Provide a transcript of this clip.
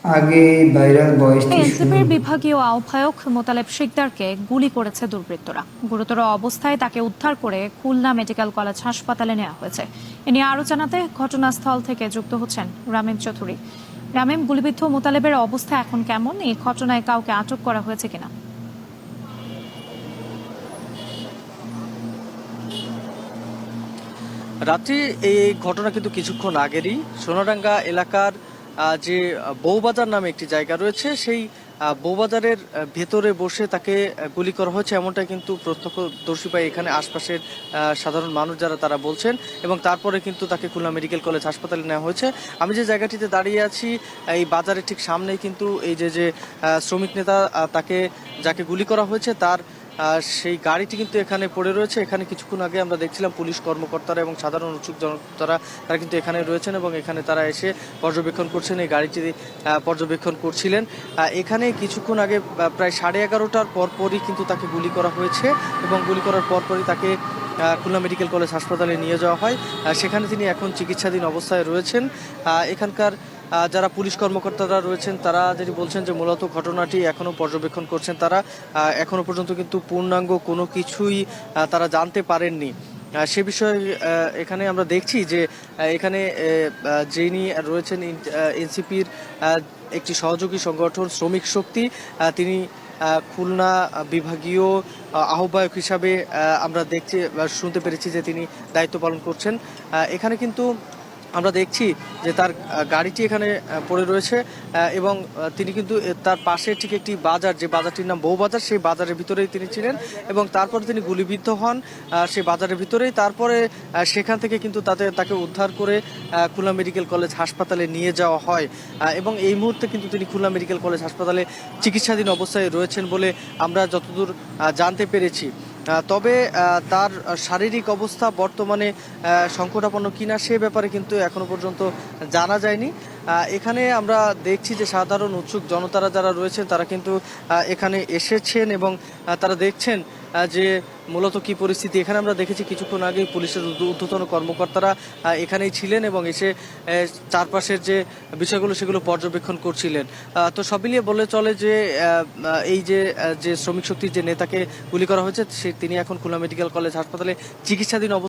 আগে ভাইরাল বয়সটি শুরু। এনসিপির বিভাগীয় আহ্বায়ক মোতালেব শিকদারকে গুলি করেছে দুর্বৃত্তরা। গুরুতর অবস্থায় তাকে উদ্ধার করে খুলনা মেডিকেল কলেজ হাসপাতালে নেওয়া হয়েছে। এ নিয়ে আরো জানাতে ঘটনাস্থল থেকে যুক্ত হচ্ছেন রামিম চৌধুরী। রামিম, গুলিবিদ্ধ মোতালেবের অবস্থা এখন কেমন? এই ঘটনায় কাউকে আটক করা হয়েছে কিনা? রাত্রি এই ঘটনা কিন্তু কিছুক্ষণ আগেরই সোনাডাঙ্গা এলাকার যে বউবাজার নামে একটি জায়গা রয়েছে, সেই বউবাজারের ভেতরে বসে তাকে গুলি করা হয়েছে, এমনটা কিন্তু প্রত্যক্ষদর্শী পাই এখানে আশপাশের সাধারণ মানুষ যারা তারা বলছেন। এবং তারপরে কিন্তু তাকে খুলনা মেডিকেল কলেজ হাসপাতালে নেওয়া হয়েছে। আমি যে জায়গাটিতে দাঁড়িয়ে আছি, এই বাজারের ঠিক সামনেই কিন্তু এই যে যে শ্রমিক নেতা তাকে যাকে গুলি করা হয়েছে তার সেই গাড়িটি কিন্তু এখানে পড়ে রয়েছে। এখানে কিছুক্ষণ আগে আমরা দেখছিলাম পুলিশ কর্মকর্তারা এবং সাধারণ উৎসুক জনতারা তারা কিন্তু এখানে রয়েছেন এবং এখানে তারা এসে পর্যবেক্ষণ করছেন, এই গাড়িটি পর্যবেক্ষণ করছিলেন। এখানে কিছুক্ষণ আগে প্রায় 11:30টার পরপরই কিন্তু তাকে গুলি করা হয়েছে এবং গুলি করার পরপরই তাকে খুলনা মেডিকেল কলেজ হাসপাতালে নিয়ে যাওয়া হয়। সেখানে তিনি এখন চিকিৎসাধীন অবস্থায় রয়েছেন। এখানকার যারা পুলিশ কর্মকর্তারা রয়েছেন তারা যেটি বলছেন যে মূলত ঘটনাটি এখনও পর্যবেক্ষণ করছেন তারা। এখনও পর্যন্ত কিন্তু পূর্ণাঙ্গ কোনো কিছুই তারা জানতে পারেননি। সে বিষয়ে এখানে আমরা দেখছি যে এখানে যিনি রয়েছেন এনসিপির একটি সহযোগী সংগঠন শ্রমিক শক্তি, তিনি খুলনা বিভাগীয় আহ্বায়ক হিসাবে আমরা দেখছি শুনতে পেরেছি যে তিনি দায়িত্ব পালন করছেন। এখানে কিন্তু আমরা দেখছি যে তার গাড়িটি এখানে পড়ে রয়েছে এবং তিনি কিন্তু তার পাশে ঠিক একটি বাজার, যে বাজারটির নাম বউবাজার, সেই বাজারের ভিতরেই তিনি ছিলেন এবং তারপরে তিনি গুলিবিদ্ধ হন সেই বাজারের ভিতরেই। তারপরে সেখান থেকে কিন্তু তাকে উদ্ধার করে খুলনা মেডিকেল কলেজ হাসপাতালে নিয়ে যাওয়া হয় এবং এই মুহূর্তে কিন্তু তিনি খুলনা মেডিকেল কলেজ হাসপাতালে চিকিৎসাধীন অবস্থায় রয়েছেন বলে আমরা যতদূর জানতে পেরেছি। তবে তার শারীরিক অবস্থা বর্তমানে সংকটাপন্ন কিনা সে ব্যাপারে কিন্তু এখনো পর্যন্ত জানা যায়নি। এখানে আমরা দেখছি যে সাধারণ উৎসুক জনতারা যারা রয়েছেন তারা কিন্তু এখানে এসেছেন এবং তারা দেখছেন যে মূলত কি পরিস্থিতি। এখানে আমরা দেখেছি কিছুক্ষণ আগেই পুলিশের ঊর্ধ্বতন কর্মকর্তারা এখানেই ছিলেন এবং এসে চারপাশের যে বিষয়গুলো সেগুলো পর্যবেক্ষণ করছিলেন। তো সব মিলিয়ে বলে চলে যে এই যে শ্রমিক শক্তির যে নেতাকে গুলি করা হয়েছে তিনি এখন খুলনা মেডিকেল কলেজ হাসপাতালে চিকিৎসাধীন অবস্থায়